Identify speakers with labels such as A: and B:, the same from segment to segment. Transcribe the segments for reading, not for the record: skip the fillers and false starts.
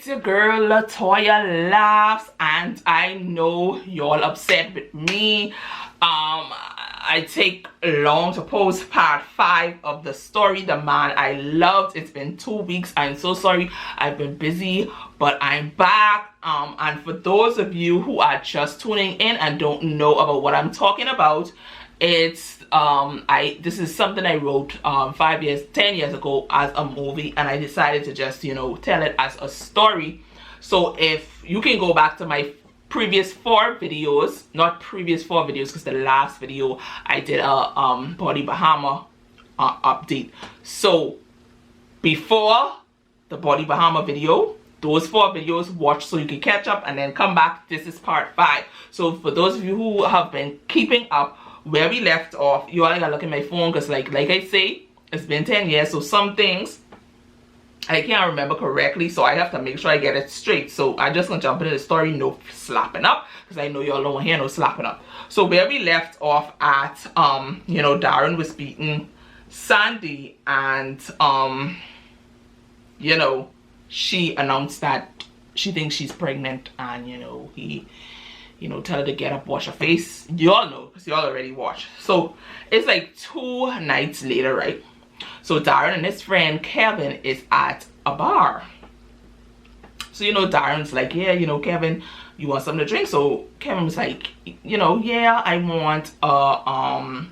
A: it's your girl Latoya Laughs, and I know y'all upset with me. I take long to post part 5 of the story, The Man I Loved. It's been 2 weeks. I'm so sorry. I've been busy, but I'm back. And for those of you who are just tuning in and don't know about what I'm talking about, it's this is something I wrote 10 years ago as a movie, and I decided to just tell it as a story. So if you can go back to my previous 4 videos, not previous 4 videos, because the last video I did a Body Bahama update. So before the Body Bahama video, those 4 videos, watch so you can catch up and then come back. This is part 5. So for those of you who have been keeping up where we left off, you all gotta look at my phone, because like I say, it's been 10 years, so some things I can't remember correctly, so I have to make sure I get it straight. So I'm just gonna jump into the story, no slapping up, because I know y'all don't want to hear no slapping up. So where we left off at, Darren was beating Sandy, and she announced that she thinks she's pregnant, and he tell her to get up, wash her face. Y'all know, because y'all already watched. So it's like 2 nights later, right? So Darren and his friend Kevin is at a bar. So Darren's like, yeah, Kevin, you want something to drink? So Kevin was like, yeah, I want a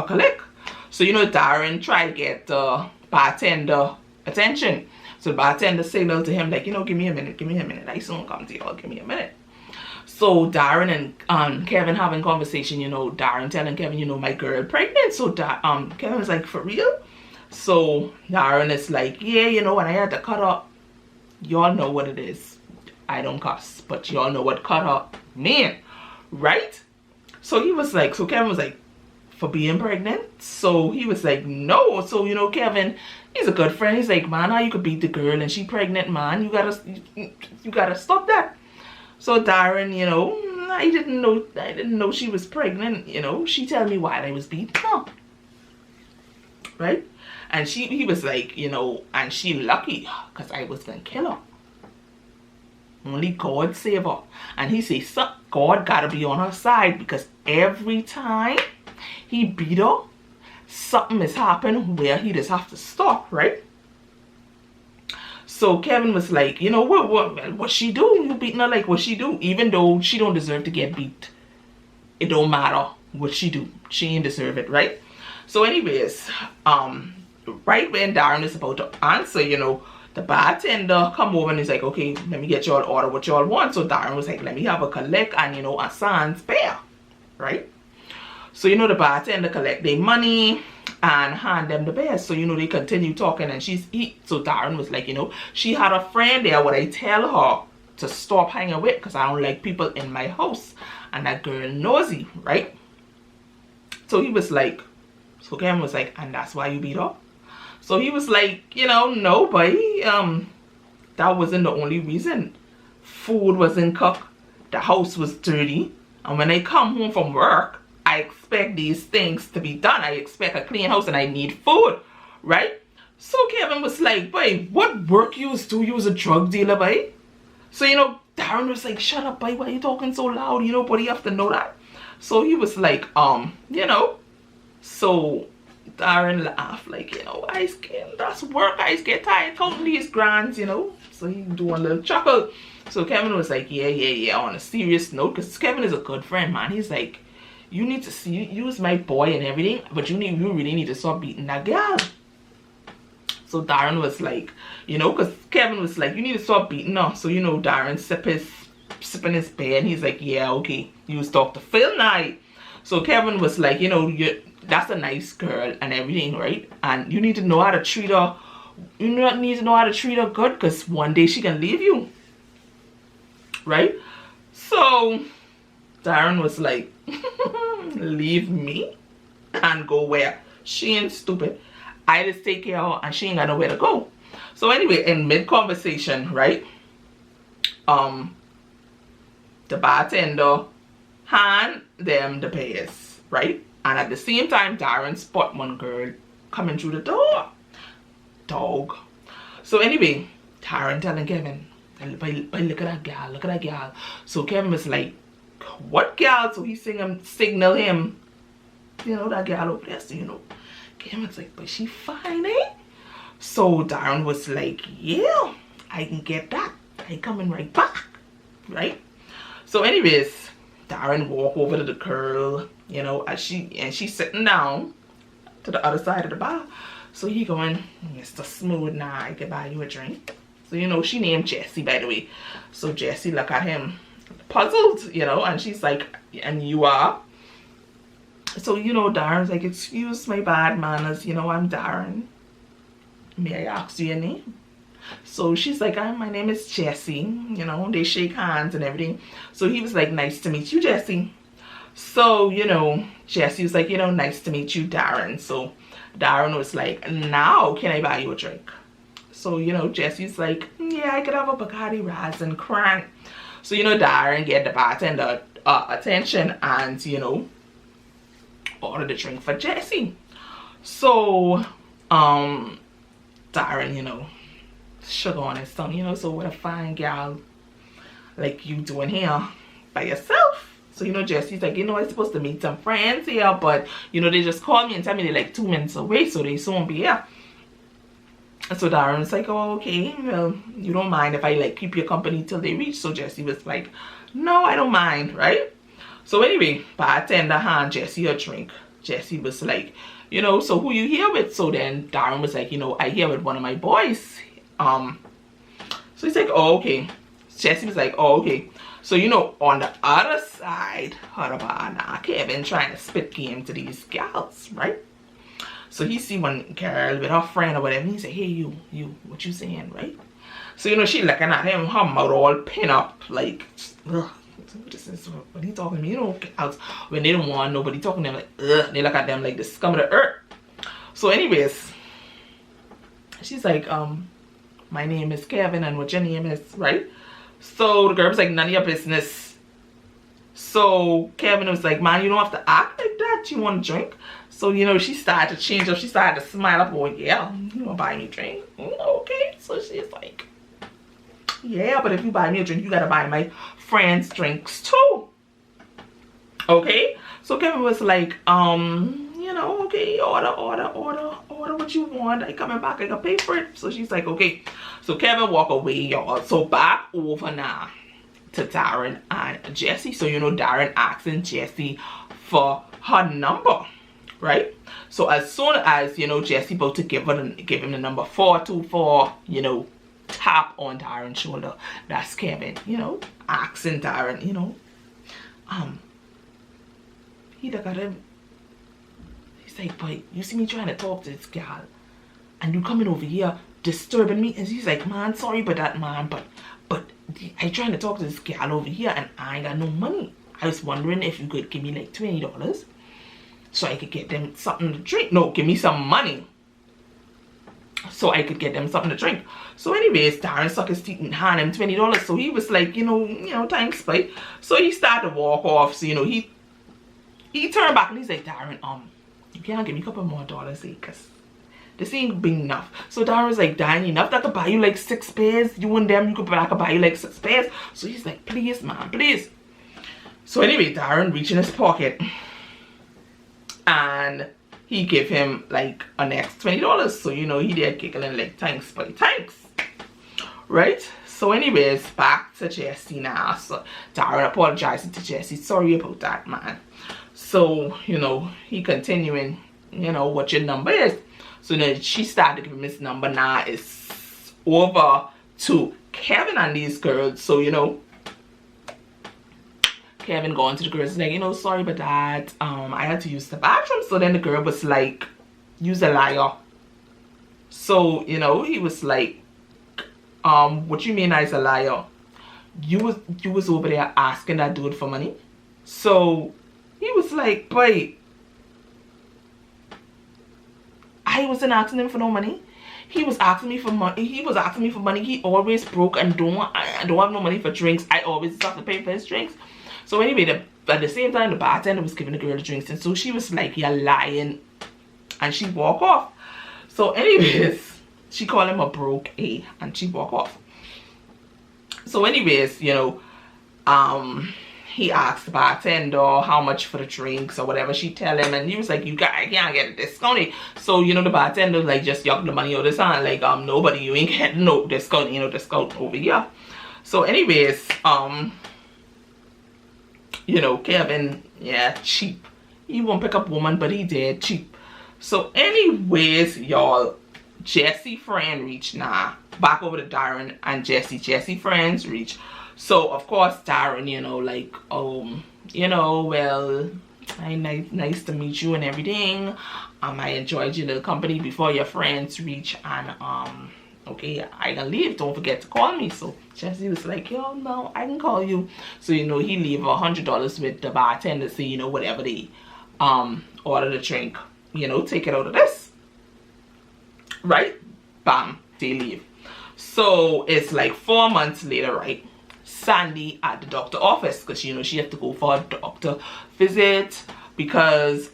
A: click. So Darren tried to get the bartender attention. So the bartender signaled to him like, give me a minute, I soon come to y'all, give me a minute. So Darren and Kevin having conversation, Darren telling Kevin, my girl pregnant. So Kevin was like, for real? So Darren is like, yeah, and I had to cut her. Y'all know what it is. I don't cuss, but y'all know what cut her mean, right? So he was like, so Kevin was like, for being pregnant? So he was like, no. So Kevin, he's a good friend. He's like, man, how you could beat the girl and she pregnant, man? You gotta stop that. So Darren, I didn't know she was pregnant, she tell me while I was beating her. Right? And he was like, and she lucky, because I was gonna kill her. Only God save her. And he says, God gotta be on her side, because every time he beat her, something is happening where he just have to stop, right? So Kevin was like, what she do? You beating her, like what she do? Even though she don't deserve to get beat, it don't matter what she do. She ain't deserve it, right? So anyways, right when Darren is about to answer, the bartender come over and he's like, okay, let me get y'all order what y'all want. So Darren was like, let me have a collect and a sans bear, right? So the bartender collect their money and hand them the bears. So they continue talking, and so Darren was like, she had a friend there, what I tell her to stop hanging with, because I don't like people in my house, and that girl nosy, right? So he was like, so Kevin was like, and that's why you beat her? So he was like, no, boy, that wasn't the only reason. Food wasn't cooked, the house was dirty, and when I come home from work, I expect these things to be done. I expect a clean house, and I need food, right? So Kevin was like, boy, what work you do? You was a drug dealer, boy. So, Darren was like, shut up, boy. Why are you talking so loud? But you have to know that. So he was like, so Darren laughed like, that's work. I get tired counting these grands, So he do a little chuckle. So Kevin was like, yeah, on a serious note, because Kevin is a good friend, man. He's like, you need to use my boy and everything, but you really need to stop beating that girl. So Darren was like, because Kevin was like, you need to stop beating her. So Darren sipping his beer, and he's like, yeah, okay, you was talk to Phil now. So Kevin was like, that's a nice girl and everything, right? And you need to know how to treat her. You need to know how to treat her good, because one day she can leave you, right? So Darren was like, leave me and go where? She ain't stupid. I just take care of her, and she ain't got nowhere to go. So anyway, in mid-conversation, right, the bartender hand them the beers, right? And at the same time, Darren spot one girl coming through the door. Dog. So anyway, Darren telling Kevin, "But look at that gal, look at that gal." So Kevin was like, "What gal?" So he signal him, you know, that gal over there. So, you know, Kevin's like, "But she fine, eh?" So Darren was like, "Yeah, I can get that. I coming right back." Right? So anyways, Darren walk over to the girl, you know, as she's sitting down to the other side of the bar. So he going, "Mr. Smooth, now I can buy you a drink." So, you know, she named Jessie, by the way. So Jessie look at him puzzled, you know, and she's like, "And you are?" So, you know, Darren's like, "Excuse my bad manners, you know, I'm Darren. May I ask you your name?" So she's like, "My name is Jessie." You know, they shake hands and everything. So he was like, "Nice to meet you, Jessie." So, you know, Jessie was like, "You know, nice to meet you, Darren." So Darren was like, "Now can I buy you a drink?" So, you know, Jessie's like, "Yeah, I could have a Bacardi Raz and Crank." So, you know, Darren get the bartender attention and, you know, order the drink for Jessie. So Darren, you know, sugar on his tongue, you know, so what a fine gal like you doing here by yourself. So, you know, Jessie's like, "You know, I'm supposed to meet some friends here, but, you know, they just called me and tell me they're like 2 minutes away, so they soon be here." And so Darren's like, "Oh, okay, well, you don't mind if I like keep your company till they reach?" So Jessie was like, "No, I don't mind," right? So anyway, bartender hand Jessie a drink. Jessie was like, "You know, so who you here with?" So then Darren was like, "You know, I here with one of my boys." So he's like, "Oh, okay." Jessie was like, "Oh, okay." So, you know, on the other side of the bar now, Kevin trying to spit game to these gals, right? So he see one girl with her friend or whatever, and he say, "Hey, you, what you saying?" Right? So, you know, she looking at him, her mouth all pin up, like, ugh, what he talking to me? You know, gals, when they don't want nobody talking to them, like, ugh, they look at them like the scum of the earth. So anyways, she's like, "My name is Kevin, and what your name is," right? So the girl was like, "None of your business." So Kevin was like, "Man, you don't have to act like that. You want a drink?" So, you know, she started to change up. She started to smile up. "Oh, yeah, you want to buy me a drink?" "Okay." So she's like, "Yeah, but if you buy me a drink, you got to buy my friends drinks too." Okay. So Kevin was like, "You know, okay, order what you want. I coming back, I can pay for it." So she's like, "Okay." So Kevin walk away, y'all. So back over now to Darren and Jessie. So, you know, Darren asking Jessie for her number, right? So as soon as, you know, Jessie about to give him the number 424, you know, tap on Darren's shoulder. That's Kevin, you know, asking Darren, you know, he look at him. He's like, "But you see me trying to talk to this gal, and you coming over here disturbing me?" And he's like, "Man, sorry about that, man, but I trying to talk to this gal over here, and I ain't got no money. I was wondering if you could give me like $20 so I could get them something to drink. No, give me some money so I could get them something to drink." So anyways, Darren suck his teeth and hand him $20. So he was like, you know, thanks, but so he started to walk off. So, you know, he turned back and he's like, "Darren, you can't give me a couple more dollars, because this ain't big enough." So Darren was like, "Darren, enough that I could buy you like 6 pairs. You and them, I could buy you like 6 pairs. So he's like, "Please, man, please." So anyway, Darren reached in his pocket and he gave him like a next $20. So, you know, he did giggling like, "Thanks, buddy, thanks." Right? So anyways, back to Jessie now. So Darren apologizing to Jessie. "Sorry about that, man." So, you know, he continuing, you know, "What your number is?" So then she started to give him his number. Now it's over to Kevin and these girls. So, you know, Kevin going to the girls like, "You know, sorry about that. I had to use the bathroom." So then the girl was like, "You's a liar." So, you know, he was like, "What you mean I's a liar? You was over there asking that dude for money?" So he was like, "But I wasn't asking him for no money. He was asking me for money. He always broke and don't have no money for drinks. I always have to pay for his drinks." So anyway, at the same time, the bartender was giving the girl the drinks, and so she was like, "You're lying," and she walked off. So anyways, she called him a broke A, and she walked off. So anyways, you know, he asked the bartender how much for the drinks or whatever. She tell him, and he was like, I can't get a discount. So, you know, the bartender like just yuck the money out of his hand, like, nobody, you ain't getting no discount, you know, discount over here. So anyways, you know, Kevin, yeah, cheap. He won't pick up woman, but he did, cheap. So anyways, y'all, Jesse friend reached now. Back over to Darren and Jesse friends reach. So of course Darren, you know, like, you know, well, nice to meet you and everything. I enjoyed your little company before your friends reach, and okay, I can leave, don't forget to call me. So Jesse was like, yo, no, I can call you. So, you know, he leave $100 with the bartender, so, you know, whatever they order the drink, you know, take it out of this, right? Bam, they leave. So it's like 4 months later, right? Sandy at the doctor office, because, you know, she had to go for a doctor visit because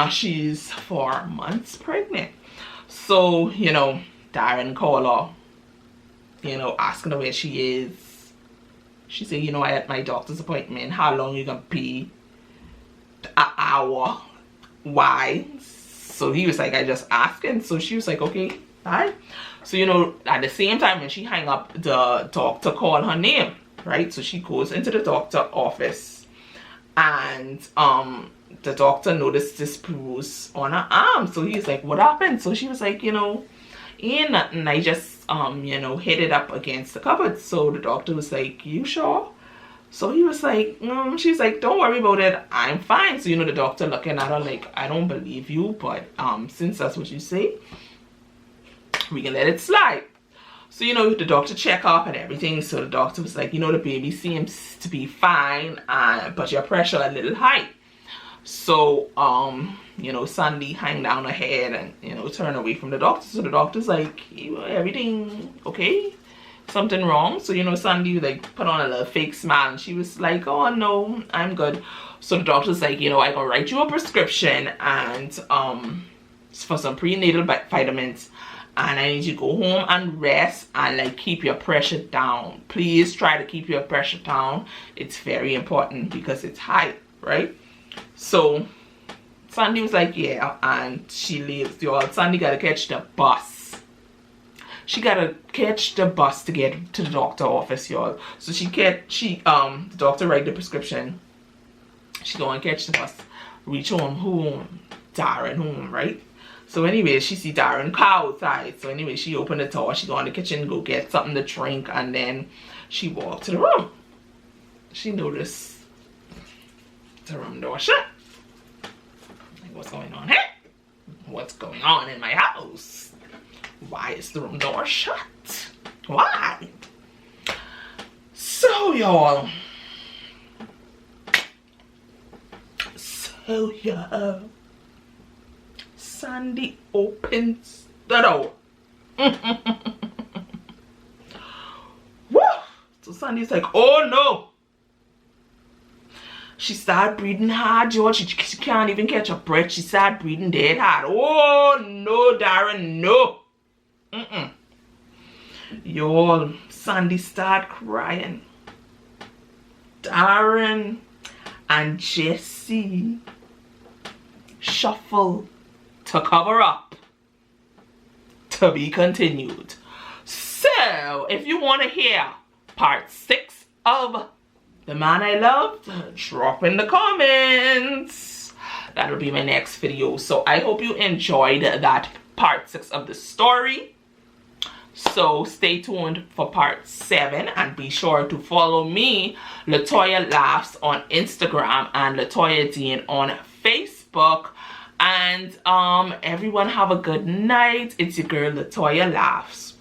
A: she's 4 months pregnant. So, you know, Darren called her, you know, asking her where she is. She said, you know, I had my doctor's appointment. How long you gonna be? An hour. Why? So he was like, I just asking. So she was like, okay, bye. So, you know, at the same time when she hang up, the doctor called her name, right? So she goes into the doctor office, and the doctor noticed this bruise on her arm. So he's like, what happened? So she was like, you know, ain't nothing, I just you know, hit it up against the cupboard. So the doctor was like, you sure? So he was like, she's like, don't worry about it, I'm fine. So, you know, the doctor looking at her like, I don't believe you, but since that's what you say, we can let it slide. So, you know, the doctor check up and everything. So the doctor was like, you know, the baby seems to be fine, but your pressure a little high. So you know, Sandy hang down her head and, you know, turn away from the doctor. So the doctor's like, everything okay? Something wrong? So, you know, Sandy like put on a little fake smile, and she was like, oh no, I'm good. So the doctor's like, you know, I gonna write you a prescription, and for some prenatal vitamins, and I need you to go home and rest and like keep your pressure down. Please try to keep your pressure down. It's very important because it's high, right? So Sandy was like, yeah, and she leaves, y'all. Sandy gotta catch the bus. She gotta catch the bus to get to the doctor office, y'all. So the doctor write the prescription. She go and catch the bus, reach home, Darren home, right? So anyway, she see Darren car outside. So anyway, she opened the door, she go in the kitchen, go get something to drink, and then she walked to the room. She noticed the room door shut. Like, what's going on here? What's going on in my house? Why is the room door shut? Why? So y'all, Sandy opens the door. Woo! So Sandy's like, oh no. She started breathing hard, George. She can't even catch her breath. She started breathing dead hard. Oh no, Darren, no. Y'all, Sandy started crying. Darren and Jesse shuffle to cover up. To be continued. So, if you want to hear part 6 of The Man I Loved, drop in the comments. That'll be my next video. So, I hope you enjoyed that part 6 of the story. So, stay tuned for part 7, and be sure to follow me, Latoya Laughs, on Instagram and Latoya Dean on Facebook. And everyone have a good night. It's your girl Latoya Laughs.